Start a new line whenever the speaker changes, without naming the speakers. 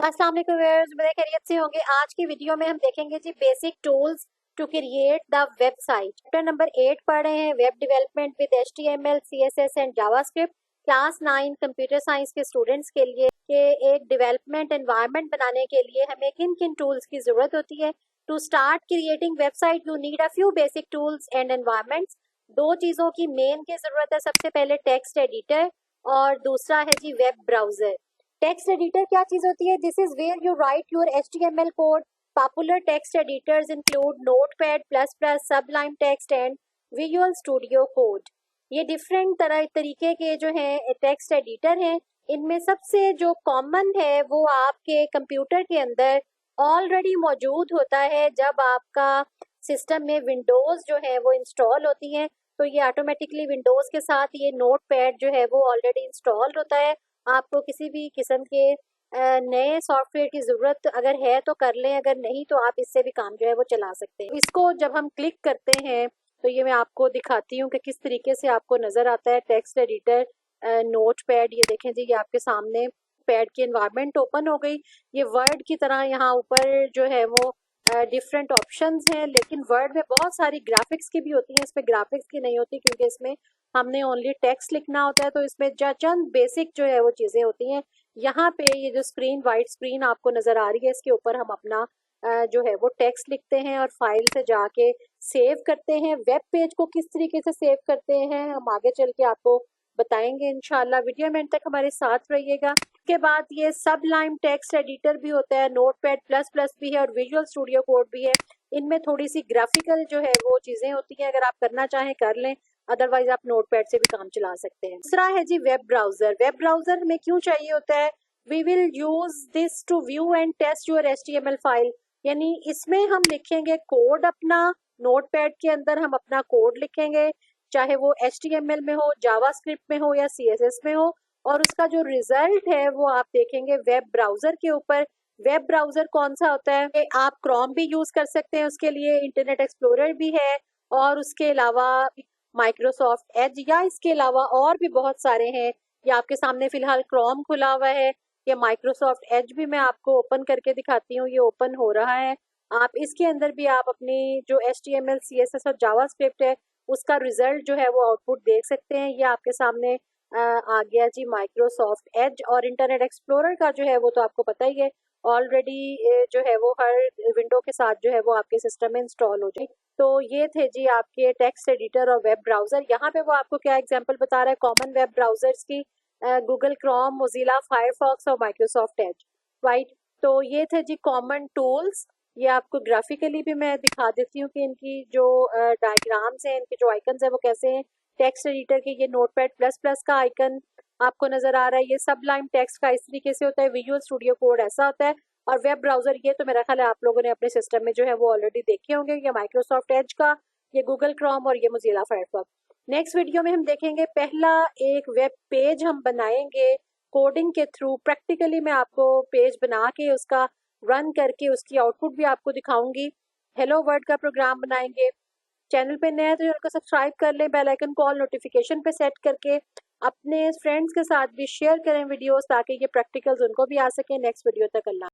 अस्सलाम वालेकुम व्यूअर्स, मेरे खैरियत से होंगे। आज की वीडियो में हम देखेंगे जी basic tools to create the website. Chapter number 8 पढ़ रहे हैं, web development with HTML, CSS and JavaScript. Class 9 computer science के स्टूडेंट्स के लिए के एक डेवलपमेंट एनवायरनमेंट बनाने के लिए हमें किन किन टूल्स की जरूरत होती है। To start creating website you need a few basic tools and environments. दो चीज़ों की मेन की जरूरत है। सबसे पहले टेक्स्ट एडिटर और दूसरा है जी वेब ब्राउजर। टेक्स्ट एडिटर क्या चीज होती है? This is where you write your HTML code. Popular text editors include Notepad plus plus, Sublime Text and Visual Studio Code. ये डिफरेंट तरीके के जो हैं टेक्स्ट एडिटर हैं। इनमें सबसे जो कॉमन है वो आपके कंप्यूटर के अंदर ऑलरेडी मौजूद होता है। जब आपका सिस्टम में विंडोज जो है वो इंस्टॉल होती हैं तो ये ऑटोमेटिकली विंडोज के साथ ये नोटपैड जो है वो ऑलरेडी इंस्टॉल होता है। आपको किसी भी किस्म के नए सॉफ्टवेयर की ज़रूरत अगर है तो कर लें, अगर नहीं तो आप इससे भी काम जो है वो चला सकते हैं। इसको जब हम क्लिक करते हैं तो ये मैं आपको दिखाती हूँ कि किस तरीके से आपको नज़र आता है टेक्स्ट एडिटर नोटपैड। ये देखें जी, ये आपके सामने पैड की एनवायरनमेंट ओपन हो गई। ये वर्ड की तरह यहाँ ऊपर जो है वो डिफरेंट ऑप्शंस हैं, लेकिन वर्ड में बहुत सारी ग्राफिक्स की भी होती हैं। इसमें ग्राफिक्स की नहीं होती क्योंकि इसमें हमने ओनली टेक्स्ट लिखना होता है। तो इसमें चंद बेसिक जो है वो चीज़ें होती हैं। यहाँ पे ये जो स्क्रीन वाइट स्क्रीन आपको नज़र आ रही है, इसके ऊपर हम अपना जो है वो टेक्स्ट लिखते हैं और फाइल से जाके सेव करते हैं। वेब पेज को किस तरीके से सेव करते हैं हम आगे चल के आपको बताएंगे इंशाल्लाह। वीडियो में अंत तक हमारे साथ रहिएगा। के बाद ये सबलाइम टेक्स्ट एडिटर भी होता है, नोटपैड प्लस प्लस भी है और विजुअल स्टूडियो कोड भी है। इनमें थोड़ी सी ग्राफिकल जो है वो चीज़ें होती हैं। अगर आप करना चाहें कर लें, अदरवाइज आप नोटपैड से भी काम चला सकते हैं। दूसरा है जी वेब ब्राउजर। वेब ब्राउजर हमें क्यों चाहिए होता है? We will use this to view and test your HTML file. यानी इसमें हम लिखेंगे कोड अपना, नोटपैड के अंदर हम अपना कोड लिखेंगे, चाहे वो HTML में हो, जावास्क्रिप्ट में हो या CSS में हो, और उसका जो रिजल्ट है वो आप देखेंगे वेब ब्राउजर के ऊपर। वेब ब्राउजर कौन सा होता है? आप क्रोम भी यूज कर सकते हैं, उसके लिए इंटरनेट एक्सप्लोरर भी है, और उसके अलावा माइक्रोसॉफ्ट एज, या इसके अलावा और भी बहुत सारे हैं। या आपके सामने फिलहाल क्रोम खुला हुआ है, या माइक्रोसॉफ्ट एज भी मैं आपको ओपन करके दिखाती हूँ। ये ओपन हो रहा है। आप इसके अंदर भी आप अपनी जो HTML, CSS और जावास्क्रिप्ट है उसका रिजल्ट जो है वो आउटपुट देख सकते हैं। ये आपके सामने आ गया जी माइक्रोसॉफ्ट एज। और इंटरनेट एक्सप्लोरर का जो है वो तो आपको पता ही है, ऑलरेडी जो है वो हर विंडो के साथ जो है वो आपके सिस्टम में इंस्टॉल हो जाए। तो ये थे जी आपके टेक्स्ट एडिटर और वेब ब्राउजर। यहाँ पे वो आपको क्या एग्जांपल बता रहा है कॉमन वेब ब्राउजर्स की, गूगल क्रोम, मोजिला फायरफॉक्स और माइक्रोसॉफ्ट एज, राइट। तो ये थे जी कॉमन टूल्स। ये आपको ग्राफिकली भी मैं दिखा देती हूँ कि इनकी जो डायग्राम्स हैं, इनके जो आइकन्स हैं वो कैसे हैं। टेक्स्ट एडिटर के ये नोटपैड प्लस प्लस का आइकन आपको नजर आ रहा है। ये सबलाइम टेक्स्ट का इस तरीके से होता है, विजुअल स्टूडियो कोड ऐसा होता है, और वेब ब्राउजर ये तो मेरा ख्याल है आप लोगों ने अपने सिस्टम में जो है वो ऑलरेडी देखे होंगे। ये माइक्रोसॉफ्ट एज का, ये गूगल क्रोम और ये मोजिला फायरफॉक्स। नेक्स्ट वीडियो में हम देखेंगे पहला एक वेब पेज हम बनाएंगे कोडिंग के थ्रू। प्रैक्टिकली मैं आपको पेज बना के उसका रन करके उसकी आउटपुट भी आपको दिखाऊंगी। हेलो वर्ड का प्रोग्राम बनाएंगे। चैनल पे नए हैं तो चैनल को सब्सक्राइब कर लें, बेल आइकन को ऑल नोटिफिकेशन पे सेट करके अपने फ्रेंड्स के साथ भी शेयर करें वीडियोस, ताकि ये प्रैक्टिकल्स उनको भी आ सके। नेक्स्ट वीडियो तक अल्लाह।